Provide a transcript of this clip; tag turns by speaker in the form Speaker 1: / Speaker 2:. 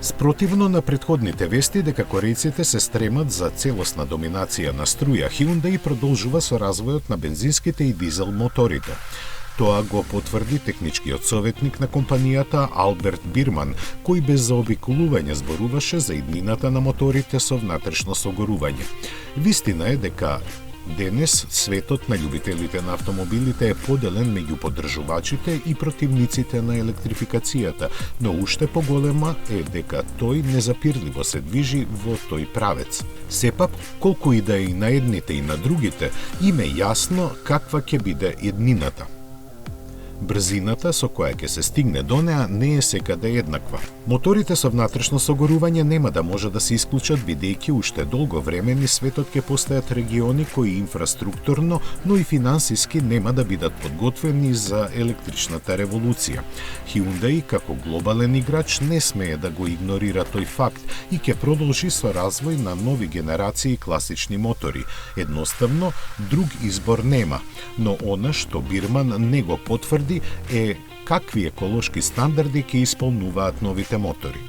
Speaker 1: Спротивно на претходните вести дека корејците се стремат за целосна доминација на струја, Hyundai продолжува со развојот на бензинските и дизел моторите. Тоа го потврди техничкиот советник на компанијата Алберт Бирман, кој без заобиколување зборуваше за иднината на моторите со внатрешно согорување. Вистина е дека денес светот на љубителите на автомобилите е поделен меѓу поддржувачите и противниците на електрификацијата, но уште поголема е дека тој незапирливо се движи во тој правец. Сепак, колку и да е и на едните и на другите, им е јасно каква ќе биде еднината. Брзината со која ќе се стигне до неа не е секаде еднаква. Моторите со внатрешно согорување нема да може да се исклучат, бидејќи уште долго време низ светот ќе постојат региони кои инфраструктурно, но и финансиски нема да бидат подготвени за електричната револуција. Hyundai, како глобален играч, не смее да го игнорира тој факт и ќе продолжи со развој на нови генерации класични мотори. Едноставно, друг избор нема, но она што Бирман не го потврди е какви еколошки стандарди ќе исполнуваат новите мотори.